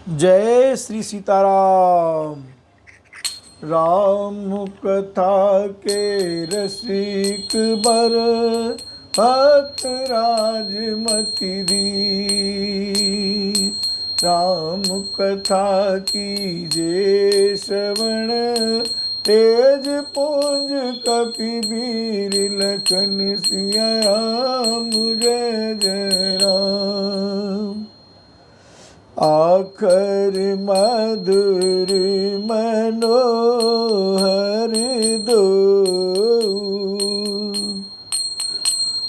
जय श्री सीताराम। राम कथा के रसिक बर भक्त राजमति धीर। राम कथा कीजे श्रवण तेज पुंज कपिवीर लखन सिया राम जय जय राम। आखर मधुर मनोहर दो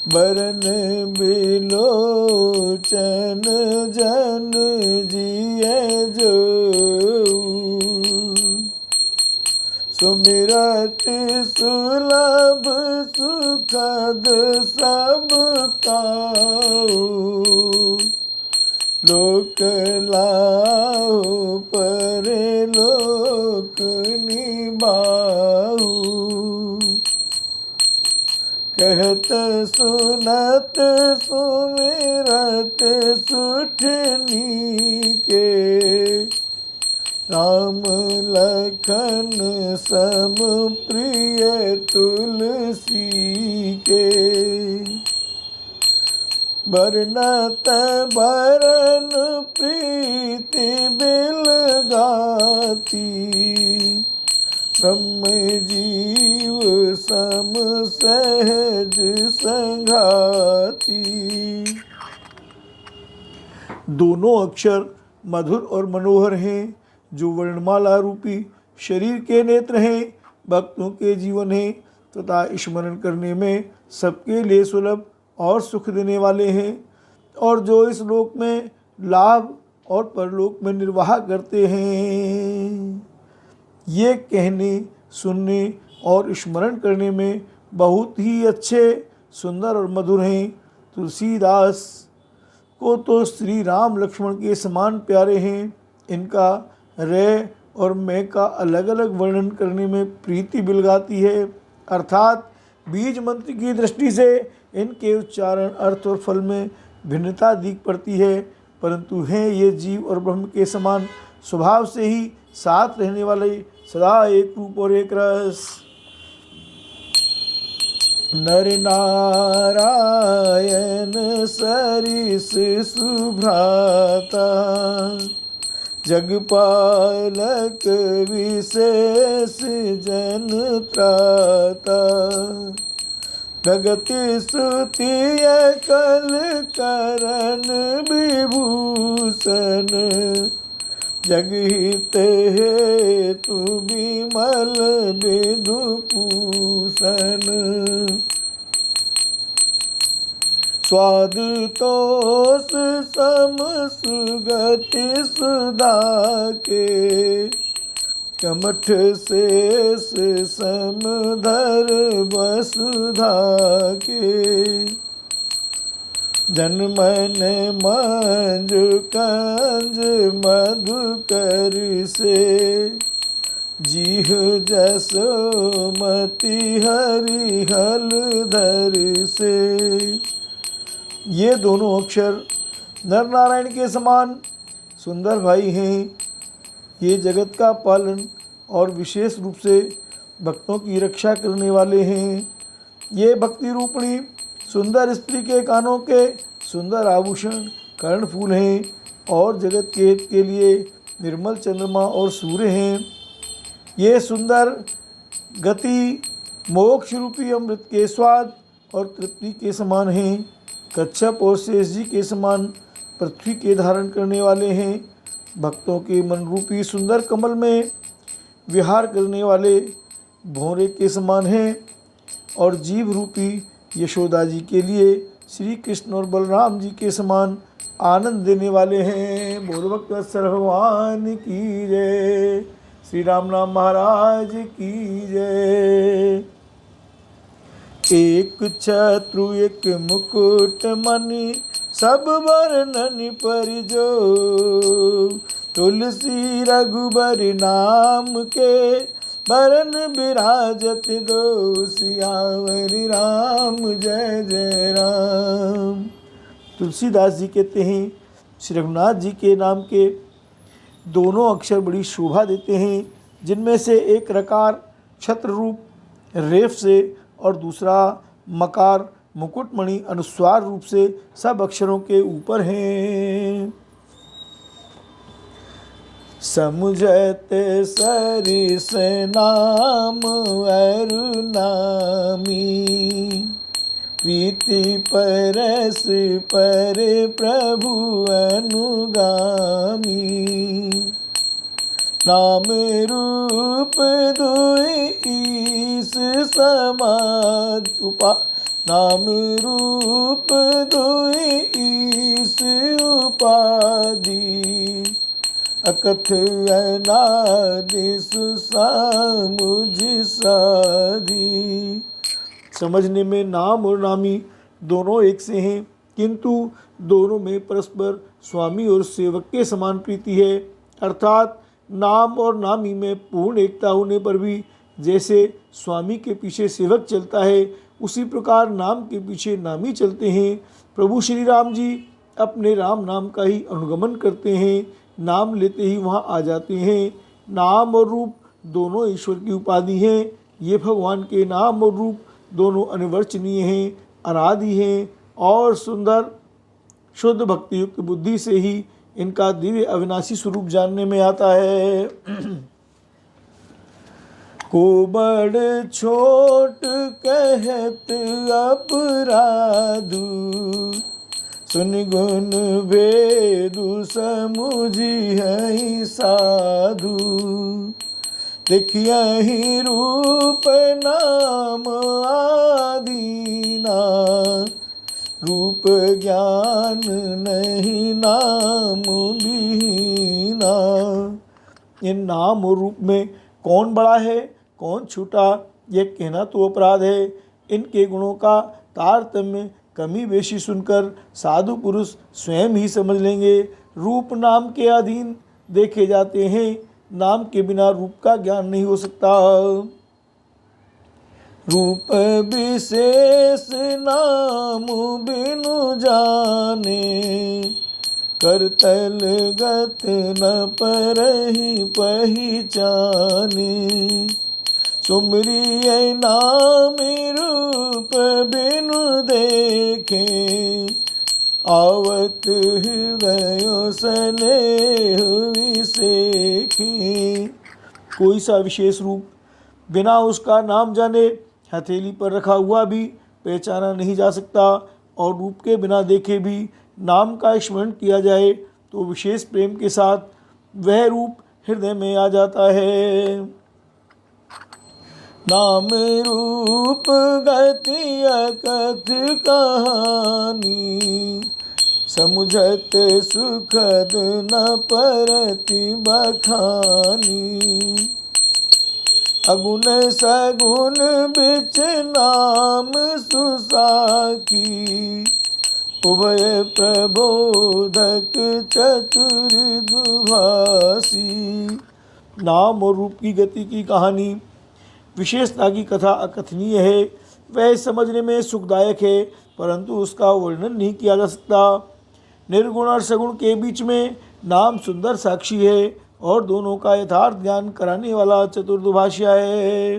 बरन बिलोचन जन जिय जो सुमिरत सुलभ सुखद सब काऊ लोक लाओ परे लोक निबाऊ। कहत सुनत सुमिरत सुठनी के राम लखन सम प्रिय तुलसी के। बरनत बरन प्रीति बिल गाती ब्रह्म जीव सम सहज संघाती। दोनों अक्षर मधुर और मनोहर हैं जो वर्णमाला रूपी शरीर के नेत्र हैं, भक्तों के जीवन हैं तथा स्मरण करने में सबके लिए सुलभ और सुख देने वाले हैं, और जो इस लोक में लाभ और परलोक में निर्वाह करते हैं। ये कहने सुनने और स्मरण करने में बहुत ही अच्छे सुंदर और मधुर हैं। तुलसीदास को तो श्री राम लक्ष्मण के समान प्यारे हैं। इनका रे और मैं का अलग अलग वर्णन करने में प्रीति बिलगाती है, अर्थात बीज मंत्र की दृष्टि से इनके उच्चारण अर्थ और फल में भिन्नता दिख पड़ती है, परंतु हैं ये जीव और ब्रह्म के समान स्वभाव से ही साथ रहने वाले, सदा एक रूप और एक रस। नर नारायण सरिस सुभ्राता जगपालक विशेष जन त्राता। जगति स्तुतिय कल करन विभूषण जगहित हेतु विमल विधुभूषण। स्वाद तोष सम सुगति सुधा के कमठ शेष समधर वसुधा के। जनमन मंजु कंज मधुकर से जीह जसोमति हरि हलधर से। ये दोनों अक्षर नर नारायण के समान सुंदर भाई हैं। ये जगत का पालन और विशेष रूप से भक्तों की रक्षा करने वाले हैं। ये भक्ति रूपणी सुंदर स्त्री के कानों के सुंदर आभूषण कर्णफूल हैं और जगत के हित के लिए निर्मल चंद्रमा और सूर्य हैं। ये सुंदर गति मोक्ष रूपी अमृत के स्वाद और तृप्ति के समान हैं। कच्छप और शेष जी के समान पृथ्वी के धारण करने वाले हैं। भक्तों के मन रूपी सुंदर कमल में विहार करने वाले भौरे के समान हैं, और जीव रूपी यशोदा जी के लिए श्री कृष्ण और बलराम जी के समान आनंद देने वाले हैं। बोल भक्त भगवान की जय। श्री राम नाम महाराज की जय। एक छत्रु एक मुकुट मणि सब वर्णन परिजो। तुलसी रघुबर नाम के बरन विराजत दो सियावर राम जय जय राम। तुलसीदास जी कहते हैं श्री रघुनाथ जी के नाम के दोनों अक्षर बड़ी शोभा देते हैं, जिनमें से एक रकार छत्र रूप रेफ से और दूसरा मकार मुकुटमणि अनुस्वार रूप से सब अक्षरों के ऊपर हैं। समुझत सरिस नाम अरु नामी, प्रीति परस पर प्रभु अनुगामी। नाम रूप दुई ईस समाद उपा, नाम रूप दुई ईस उपाधि, अकथ अनादि सुसामुझ साधी। समझने में नाम और नामी दोनों एक से हैं, किंतु दोनों में परस्पर स्वामी और सेवक के समान प्रीति है। अर्थात नाम और नामी में पूर्ण एकता होने पर भी जैसे स्वामी के पीछे सेवक चलता है, उसी प्रकार नाम के पीछे नामी चलते हैं। प्रभु श्री राम जी अपने राम नाम का ही अनुगमन करते हैं, नाम लेते ही वहाँ आ जाते हैं। नाम और रूप दोनों ईश्वर की उपाधि हैं। ये भगवान के नाम और रूप दोनों अनिवर्चनीय हैं, अनादि हैं और सुंदर। शुद्ध भक्ति युक्त बुद्धि से ही इनका दिव्य अविनाशी स्वरूप जानने में आता है। को बड़ छोट कहत अपराधु, सुन गुण भेदु समुझी है साधु। देखिया ही रूप नाम आदीना, रूप ज्ञान नहीं नाम बिहीना। इन नाम और रूप में कौन बड़ा है कौन छोटा, यह कहना तो अपराध है। इनके गुणों का तारतम्य कमी बेशी सुनकर साधु पुरुष स्वयं ही समझ लेंगे। रूप नाम के अधीन देखे जाते हैं, नाम के बिना रूप का ज्ञान नहीं हो सकता। रूप विशेष नाम बिनु जाने, करतल गत न परहि पहिचाने। सुमरिय नाम रूप बिनु देखे, आवत हृदय स्नेह विसेखे। कोई सा विशेष रूप बिना उसका नाम जाने हथेली पर रखा हुआ भी पहचाना नहीं जा सकता, और रूप के बिना देखे भी नाम का स्मरण किया जाए तो विशेष प्रेम के साथ वह रूप हृदय में आ जाता है। नाम रूप गति अकथ कहानी, समुझत सुखद न परति बखानी। अगुण सगुण बिच नाम सुसाखी, उभय प्रबोधक चतुर दुभासी। नाम और रूप की गति की कहानी विशेषता की कथा अकथनीय है। वह समझने में सुखदायक है, परंतु उसका वर्णन नहीं किया जा सकता। निर्गुण और सगुण के बीच में नाम सुंदर साक्षी है और दोनों का यथार्थ ज्ञान कराने वाला चतुर्दुभाषिया है।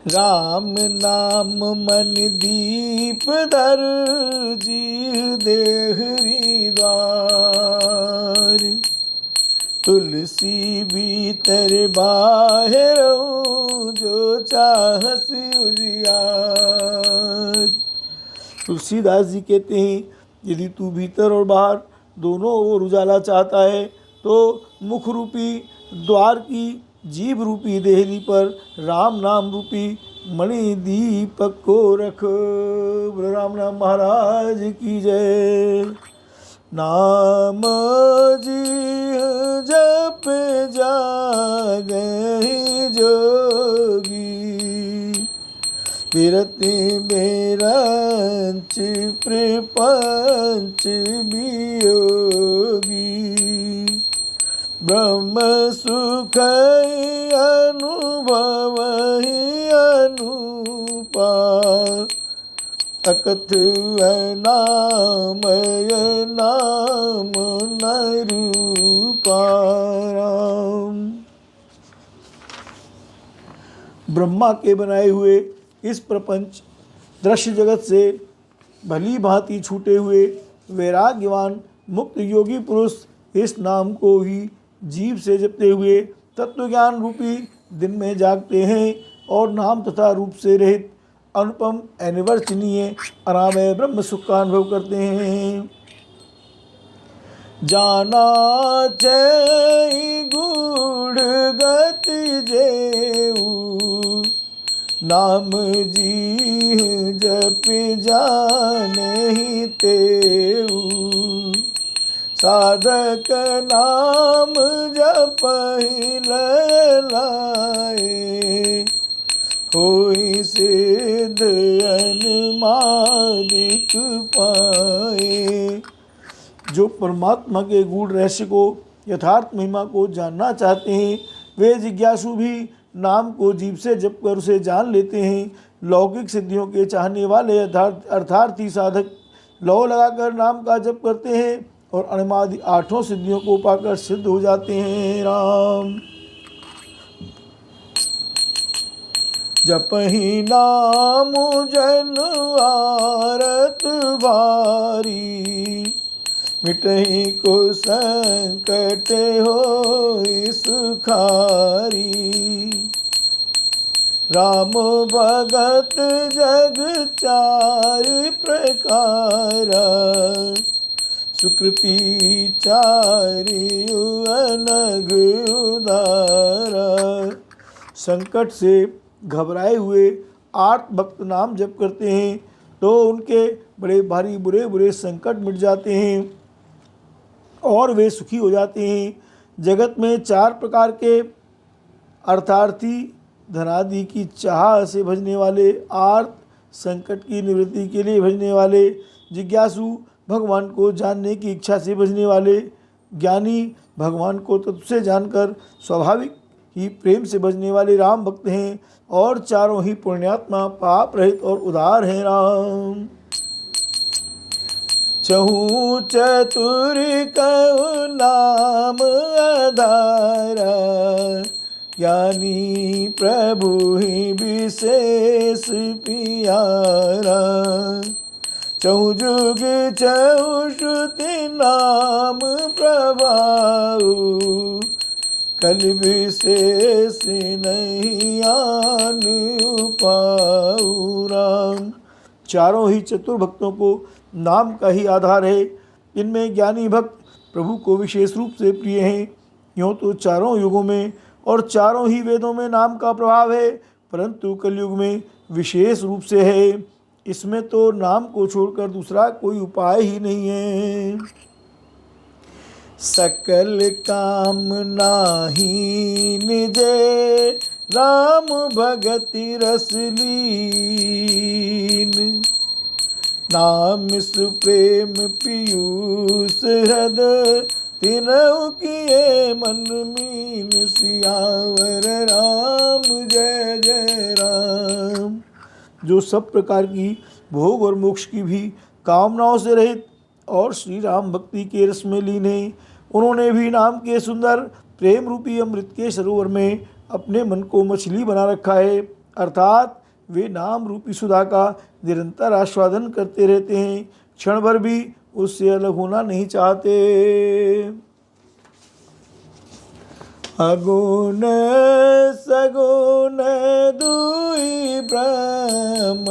राम नाम मन दीप दर, जीव देहरी द्वार। तुलसी भीतर बाहर जो चाहसी उजियार। तुलसीदास जी कहते हैं, यदि तू भीतर और बाहर दोनों ओर उजाला चाहता है तो मुख रूपी द्वार की जीभ रूपी देहली पर राम नाम रूपी मणि दीपक को रख। राम नाम महाराज की जय। नाम जी जप जागहि जोगी, बिरति बेरंच प्रपंच वियोगी। ब्रह्म सुख अनुभव अनुपा, अकथ अनामय नाम न रूपाराम। ब्रह्मा के बनाए हुए इस प्रपंच दृश्य जगत से भली भांति छूटे हुए वैराग्यवान मुक्त योगी पुरुष इस नाम को ही जीव से जपते हुए तत्व ज्ञान रूपी दिन में जागते हैं और नाम तथा रूप से रहित अनुपम अनिवर्चनीय अनामय ब्रह्म सुख का अनुभव करते हैं। जाना चै गूढ़ गति जेऊ नाम जी जप जाने तेऊ साधक नाम जपहि लाए होई सिद्ध अनुमादिक पाए। जो परमात्मा के गूढ़ रहस्य को यथार्थ महिमा को जानना चाहते हैं वे जिज्ञासु भी नाम को जीव से जप कर उसे जान लेते हैं। लौकिक सिद्धियों के चाहने वाले अर्थार्थी साधक लौ लगाकर नाम का जप करते हैं और अणिमादि 8 सिद्धियों को पाकर सिद्ध हो जाते हैं। राम जपहि नाम जन आरत बारी मिटहि को संकट होई सुखारी। राम भगत जग 4 प्रकार सुकृति 4 अनघ उदारा। संकट से घबराए हुए 8 भक्त नाम जप करते हैं तो उनके बड़े भारी बुरे बुरे संकट मिट जाते हैं और वे सुखी हो जाते हैं। जगत में 4 प्रकार के अर्थार्थी धनादि की चाह से भजने वाले, आर्त संकट की निवृत्ति के लिए भजने वाले, जिज्ञासु भगवान को जानने की इच्छा से भजने वाले, ज्ञानी भगवान को तत्व से जानकर स्वाभाविक ही प्रेम से भजने वाले राम भक्त हैं और चारों ही पुण्यात्मा पाप रहित और उदार हैं। राम चहु चतुर कहु नाम आधारा ज्ञानी प्रभु ही विशेष पियारा। चहु जुग चहु श्रुति नाम प्रभाऊ कल विशेष नहीं आन पाऊ। राम चारों ही चतुर भक्तों को नाम का ही आधार है। इनमें ज्ञानी भक्त प्रभु को विशेष रूप से प्रिय हैं। यूँ तो चारों युगों में और चारों ही वेदों में नाम का प्रभाव है, परंतु कलयुग में विशेष रूप से है। इसमें तो नाम को छोड़कर दूसरा कोई उपाय ही नहीं है। सकल काम नाही निजे राम भगति रस लीन नाम सुप्रेम पीयूष हृद तिनहु किए मन मीन सियावर राम जय जय राम। जो सब प्रकार की भोग और मोक्ष की भी कामनाओं से रहित और श्री राम भक्ति के रस में लीन है, उन्होंने भी नाम के सुंदर प्रेम रूपी अमृत के सरोवर में अपने मन को मछली बना रखा है। अर्थात वे नाम रूपी सुधा का निरंतर आस्वादन करते रहते हैं, क्षण भर भी उससे अलग होना नहीं चाहते। अगुण सगुण दुई ब्रह्म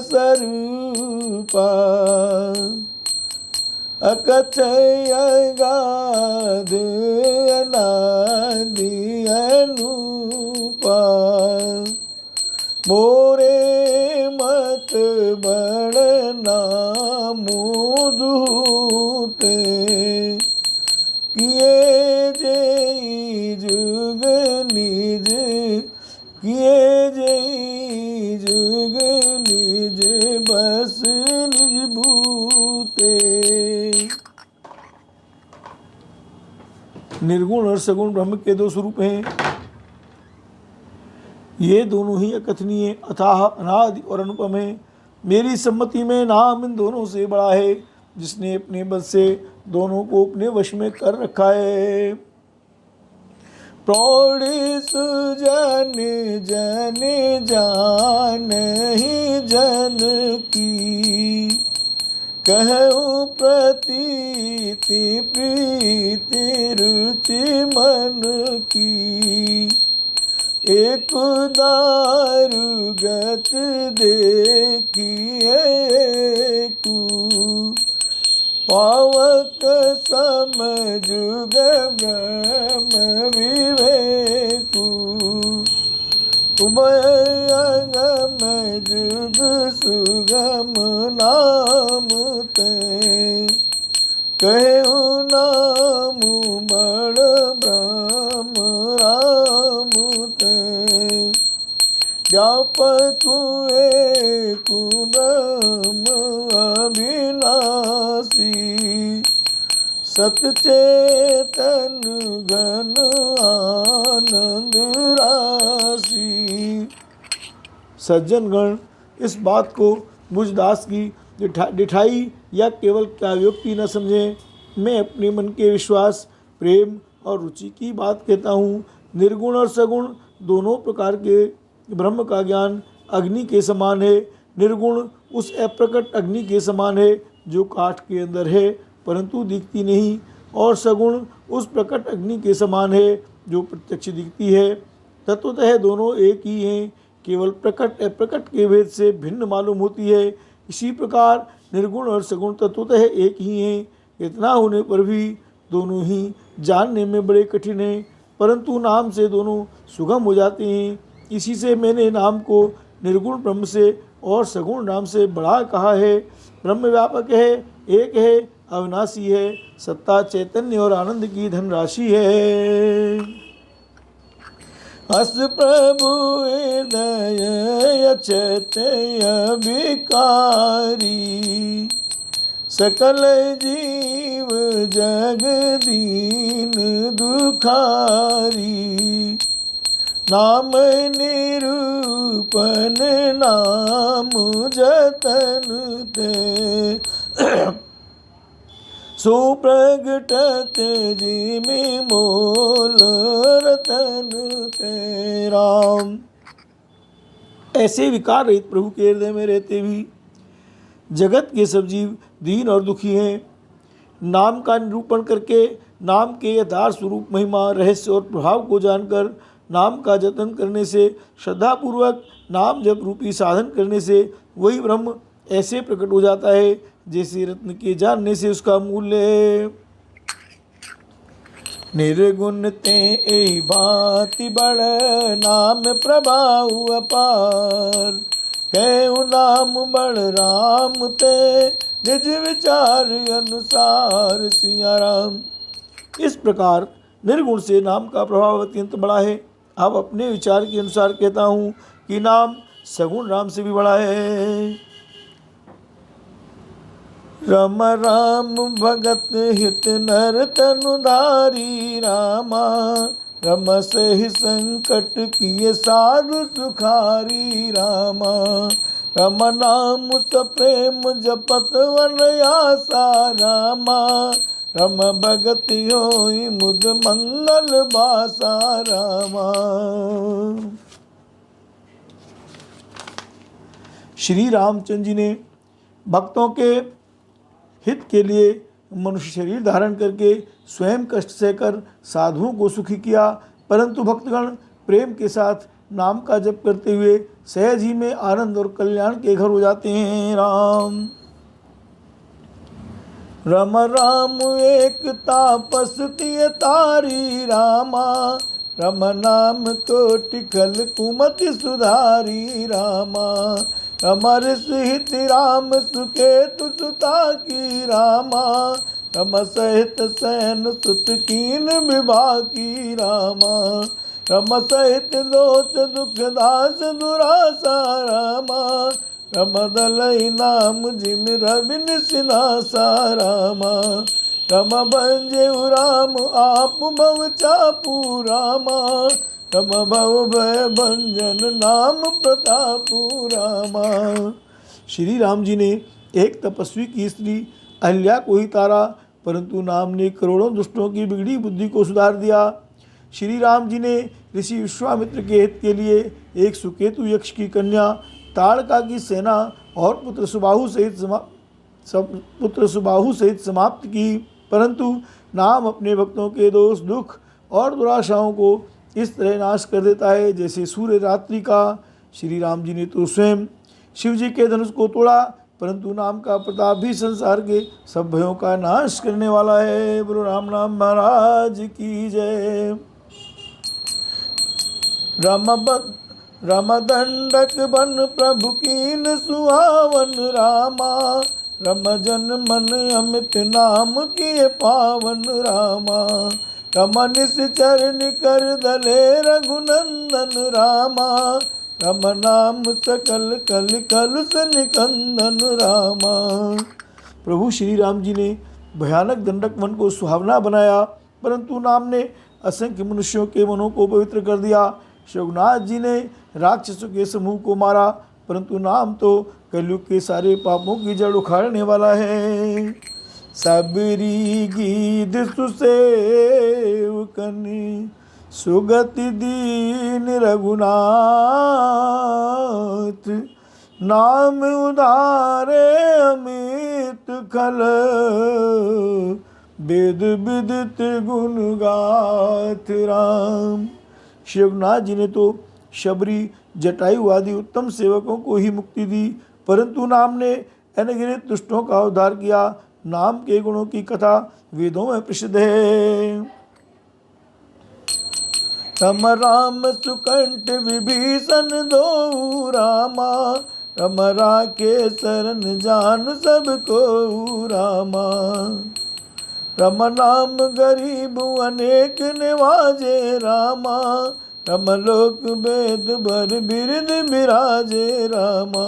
स्वरूपा अकथय अगाध अनादि अनूपा। मोरे मत बड़ना मुदूते किए जय जुग निज किए जय जुग निज बस निज भूते। निर्गुण और सगुण ब्रह्म के 2 स्वरूप हैं। ये दोनों ही अकथनीय, अथाह, अनादि और अनुपम हैं। मेरी सम्मति में नाम इन दोनों से बड़ा है, जिसने अपने बल से दोनों को अपने वश में कर रखा है। प्रौढ़ सुजन जन जान ही जन की, कहूँ प्रतीति प्रीति रुचि मन की। एक दारु गत देखिए कु, पावक समझुग ब्रह्म विवेकु। उभय अगम जुग सुगम नाम ते, कहु नाम बड़ ब्रह्म राम ते। व्यापक एक ब्रह्म अविनाशी, सतचेतन घन आनंद राशि। सज्जनगण, इस बात को मुझ दास की डिठाई या केवल काव्योक्ति न समझें। मैं अपने मन के विश्वास, प्रेम और रुचि की बात कहता हूँ। निर्गुण और सगुण दोनों प्रकार के ब्रह्म का ज्ञान अग्नि के समान है। निर्गुण उस अप्रकट अग्नि के समान है जो काठ के अंदर है परंतु दिखती नहीं, और सगुण उस प्रकट अग्नि के समान है जो प्रत्यक्ष दिखती है। तत्वतः दोनों एक ही हैं, केवल प्रकट अप्रकट के भेद से भिन्न मालूम होती है। इसी प्रकार निर्गुण और सगुण तत्वतः एक ही हैं। इतना होने पर भी दोनों ही जानने में बड़े कठिन हैं, परंतु नाम से दोनों सुगम हो जाते हैं। इसी से मैंने नाम को निर्गुण ब्रह्म से और सगुण नाम से बड़ा कहा है। ब्रह्म व्यापक है, एक है, अविनाशी है, सत्ता चैतन्य और आनंद की धनराशि है। अस प्रभु हृदय अचत अभिकारी, सकल जीव जग दीन दुखारी। नाम निरूपण नाम जतन ते, सुप्रगटत जिमि मोल रतन ते। राम, ऐसे विकार रहित प्रभु के हृदय में रहते भी जगत के सब जीव दीन और दुखी हैं। नाम का निरूपण करके, नाम के यथार्थ स्वरूप, महिमा, रहस्य और प्रभाव को जानकर, नाम का जतन करने से, श्रद्धापूर्वक नाम जप रूपी साधन करने से वही ब्रह्म ऐसे प्रकट हो जाता है जैसे रत्न के जानने से उसका मूल्य है। निर्गुण ते एहि भांति बड़, नाम प्रभाव अपार। कहु नाम बड़ राम ते, निज विचार अनुसार। सिया राम, इस प्रकार निर्गुण से नाम का प्रभाव अत्यंत बड़ा है। अब अपने विचार के अनुसार कहता हूँ कि नाम सगुण राम से भी बड़ा है। राम राम भगत हित नर तनुधारी रामा, रम सहि संकट किए साधु सुखारी रामा। रम नाम सप्रेम जपत वनयासा रामा, रम भगत होई मुद मंगल बासा रामा। श्री रामचंद्र जी ने भक्तों के हित के लिए मनुष्य शरीर धारण करके स्वयं कष्ट सहकर साधुओं को सुखी किया, परंतु भक्तगण प्रेम के साथ नाम का जप करते हुए सहज ही में आनंद और कल्याण के घर हो जाते हैं। राम रम राम एक तापस तिय तारी रामा, रम नाम कोटि खल कुमति सुधारी रामा। रमर सहित राम सुकेतु सुता की रामा, रम सहित सैन सुत कीन विभा की रामा। रम सहित लोच दुख दास दुरासा रामा, रम दलई नाम जिम रविन सिनासा रामा। रम भंजेउ राम आप भव चापू रामा, रम भव भय भंजन नाम प्रतापू रामा। श्री राम जी ने एक तपस्वी की स्त्री अहिल्या को ही तारा, परंतु नाम ने करोड़ों दुष्टों की बिगड़ी बुद्धि को सुधार दिया। श्री राम जी ने ऋषि विश्वामित्र के हित के लिए एक सुकेतु यक्ष की कन्या ताड़का की सेना और पुत्र सुबाहु सहित समाप्त की, परंतु नाम अपने भक्तों के दोष, दुख और दुराशाओं को इस तरह नाश कर देता है जैसे सूर्य रात्रि का। श्री राम जी ने तो स्वयं शिव जी के धनुष को तोड़ा, परंतु नाम का प्रताप भी संसार के सब भयों का नाश करने वाला है। बोलो राम नाम महाराज की जय। रामदंडक बन प्रभु कीन सुहावन रामा, रम जन मन अमित नाम किए पावन रामा। रमन चरण कर दले रघुनंदन रामा, रम नाम सकल कल कलुष निकंदन रामा। प्रभु श्री राम जी ने भयानक दंडक मन को सुहावना बनाया, परंतु नाम ने असंख्य मनुष्यों के मनों को पवित्र कर दिया। रघुनाथ जी ने राक्षसों के समूह को मारा, परंतु नाम तो कलयुग के सारे पापों की जड़ उखाड़ने वाला है। सबरी गीत सुसेवकन सुगति दीन रघुनाथ, नाम उदारे अमित खल वेद विदित गुण गाथ राम। श्री रघुनाथ जी ने तो शबरी, जटायु आदि उत्तम सेवकों को ही मुक्ति दी, परंतु नाम ने अनगिनत दुष्टों का उद्धार किया। नाम के गुणों की कथा वेदों में प्रसिद्ध है। रम राम सुकंठ विभीषण दो रामा, रम राखे शरण जान सबको रामा। रम नाम गरीब अनेक निवाजे रामा, रम लोक वेद भर बिरद बिराजे रामा।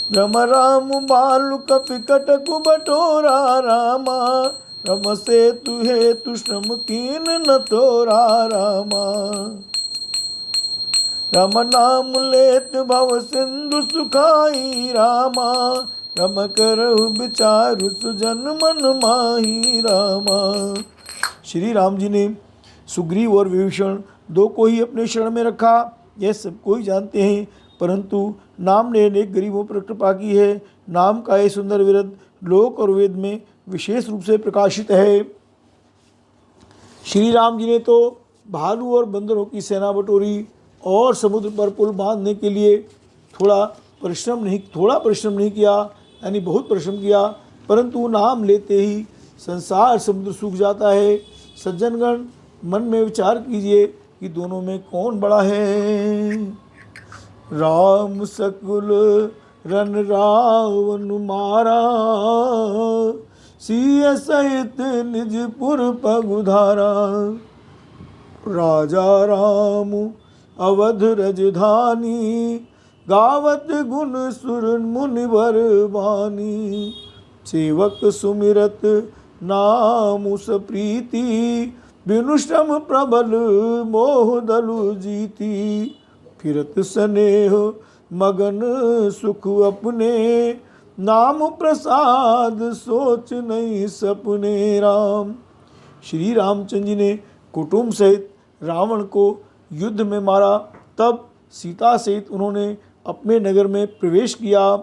रम राम बालु कपि कटकु बटोरा रामा, रम से तुहे तु श्रम कीन न तोरा रामा। रम नाम लेत भव सिंधु सुखाई रामा, रम करहु विचारु सुजन मन माही रामा। श्री राम जी ने सुग्रीव और विभीषण दो को ही अपने शरण में रखा, यह सब कोई जानते हैं, परंतु नाम ने अनेक गरीबों पर कृपा की है। नाम का यह सुंदर विरद लोक और वेद में विशेष रूप से प्रकाशित है। श्री राम जी ने तो भालू और बंदरों की सेना बटोरी और समुद्र पर पुल बांधने के लिए थोड़ा परिश्रम नहीं किया, यानी बहुत परिश्रम किया, परंतु नाम लेते ही संसार समुद्र सूख जाता है। सज्जनगण, मन में विचार कीजिए कि दोनों में कौन बड़ा है। राम सकुल रन रावण मारा, सिय सहित निजपुर पगुधारा। राजा राम अवध रजधानी, गावत गुण सुर मुनिवर वाणी। सेवक सुमिरत नाम सप्रीति, बिनु श्रम प्रबल मोह दलु जीती। फिरत स्नेह मगन सुख अपने, नाम प्रसाद सोच नहीं सपने राम। श्री रामचंद्र जी ने कुटुंब सहित रावण को युद्ध में मारा, तब सीता सहित उन्होंने अपने नगर में प्रवेश किया।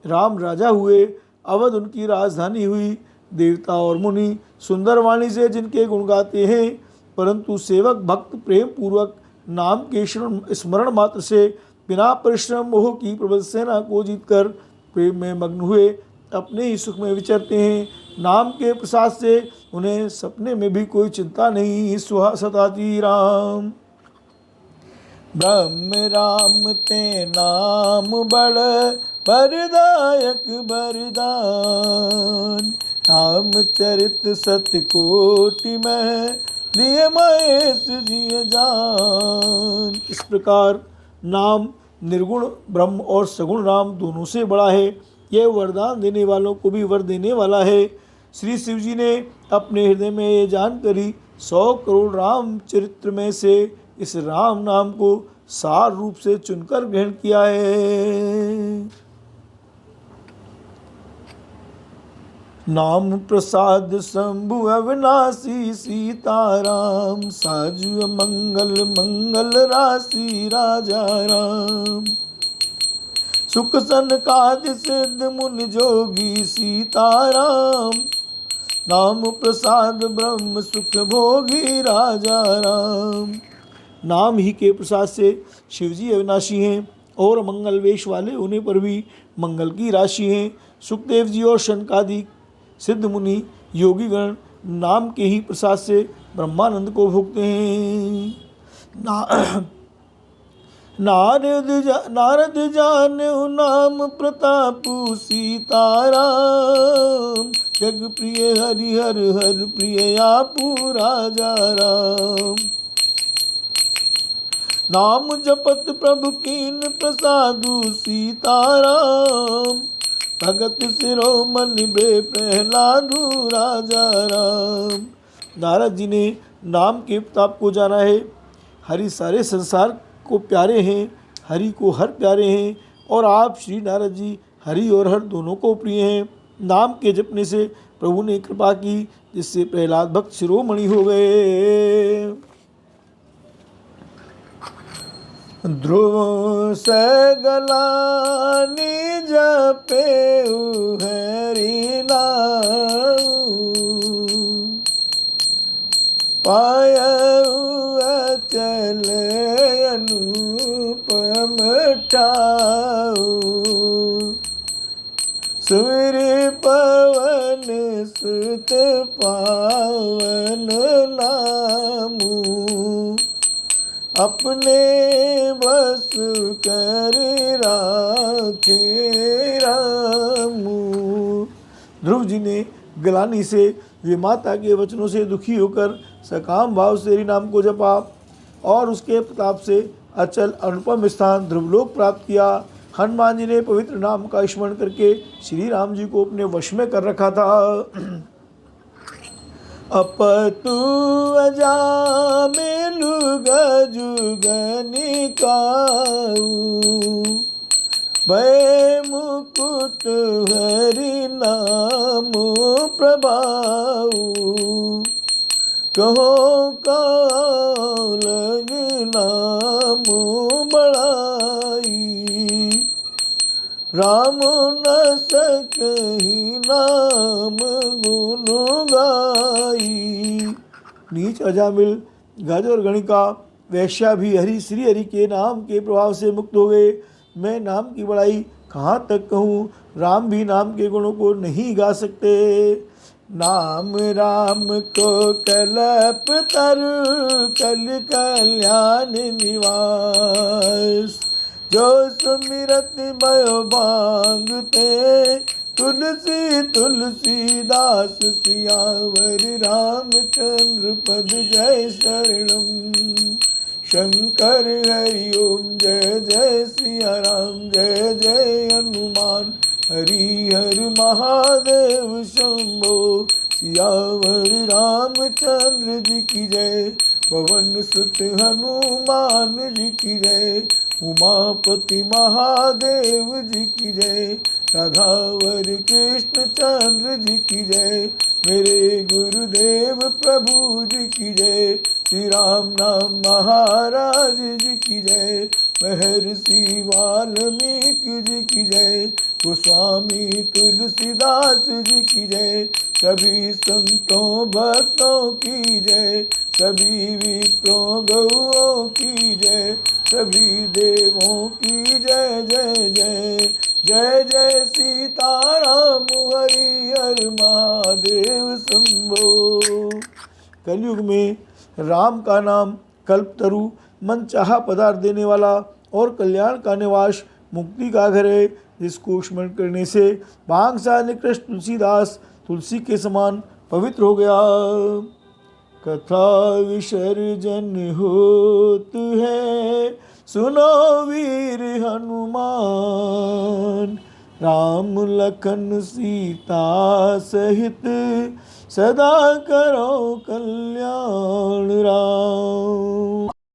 राम राजा हुए, अवध उनकी राजधानी हुई। देवता और मुनि सुंदर वाणी से जिनके गुण गाते हैं, परंतु सेवक भक्त प्रेम पूर्वक नाम के स्मरण मात्र से बिना परिश्रम मोह की प्रबल सेना को जीतकर प्रेम में मग्न हुए अपने ही सुख में विचरते हैं। नाम के प्रसाद से उन्हें सपने में भी कोई चिंता नहीं सताती राम। ब्रह्म राम ते नाम बड़ बरदायक बरदान, नाम चरित सत्य कोटि में लिए महेश जिय जान। इस प्रकार नाम निर्गुण ब्रह्म और सगुण राम दोनों से बड़ा है। यह वरदान देने वालों को भी वर देने वाला है। श्री शिव जी ने अपने हृदय में ये जानकर ही 100 करोड़ राम चरित्र में से इस राम नाम को सार रूप से चुनकर ग्रहण किया है। नाम प्रसाद शंभु अविनाशी सीताराम, साजु मंगल मंगल राशि राजा राम। सुख सनकादि सिद्ध मुनि जोगी सीताराम, नाम प्रसाद ब्रह्म सुख भोगी राजा राम। नाम ही के प्रसाद से शिवजी अविनाशी हैं और मंगल वेश वाले होने पर भी मंगल की राशि हैं। सुखदेव जी और शनकादि सिद्ध मुनि योगीगण नाम के ही प्रसाद से ब्रह्मानंद को भोगते हैं। नारद जाने नाम प्रतापु सीताराम, जग प्रिय हरि हर हर प्रिय आपू राजा राम। नाम जपत प्रभु कीन प्रसादु सीताराम, भगत शिरोमणि बे प्रहलादु राजा राम। नारद जी ने नाम के प्रताप को जाना है। हरि सारे संसार को प्यारे हैं, हरि को हर प्यारे हैं और आप श्री नारद जी हरि और हर दोनों को प्रिय हैं। नाम के जपने से प्रभु ने कृपा की, जिससे प्रहलाद भक्त शिरोमणि हो गए। ध्रुव सगलानि जपेउ हरि नाम, पायउ अचल अनुपम ठाउ, सुमिर पवन सुत पावन नामु, अपने बस कर राखे रामू। ध्रुव जी ने गलानी से वे माता के वचनों से दुखी होकर सकाम भाव से हरि नाम को जपा और उसके प्रताप से अचल अनुपम स्थान ध्रुवलोक प्राप्त किया। हनुमान जी ने पवित्र नाम का स्मरण करके श्री राम जी को अपने वश में कर रखा था। अपतु अजामिलु गजुगनि काऊ, भय मुकुट हरि नाम प्रभाऊ, कहो कालग नाम बड़ाई, राम न सकहि नाम गुण गाई। नीच अजामिल गज और गणिका वैश्या भी हरि श्री हरि के नाम के प्रभाव से मुक्त हो गए। मैं नाम की बड़ाई कहाँ तक कहूँ, राम भी नाम के गुणों को नहीं गा सकते। नाम राम को कलप तरु कल कल्याण निवास, जो सुमिरत भयो मांगते, तुलसी तुलसीदास सियावर रामचंद्र पद जय शरणम। शंकर हरि ओम जय जय सिया राम, जय जय हनुमान हरि हर महादेव शंभो। सियावर रामचंद्र जी की जय, पवन सुत हनुमान जी की जय, उमापति महादेव जी की जय, राधावर कृष्ण चंद्र जी की जय, मेरे गुरुदेव प्रभु जी की जय, श्री राम नाम महाराज जी की जय, महर्षि वाल्मीकि जी की जय, गोस्वामी तुलसीदास जी की जय, सभी संतों भक्तों की जय, सभी विप्रों गौओं की जय, सभी देवों की जय जय जय। जय जय सीताराम हरि हर महादेव शंभो। कलयुग में राम का नाम कल्पतरु, मन चाहा पदार्थ देने वाला और कल्याण का निवास, मुक्ति का घर है, जिसको स्मरण करने से भांगसा निकृष्ट तुलसीदास तुलसी के समान पवित्र हो गया। कथा विसर्जन होत है, सुनो वीर हनुमान, राम लखन सीता सहित सदा करो कल्याण राम।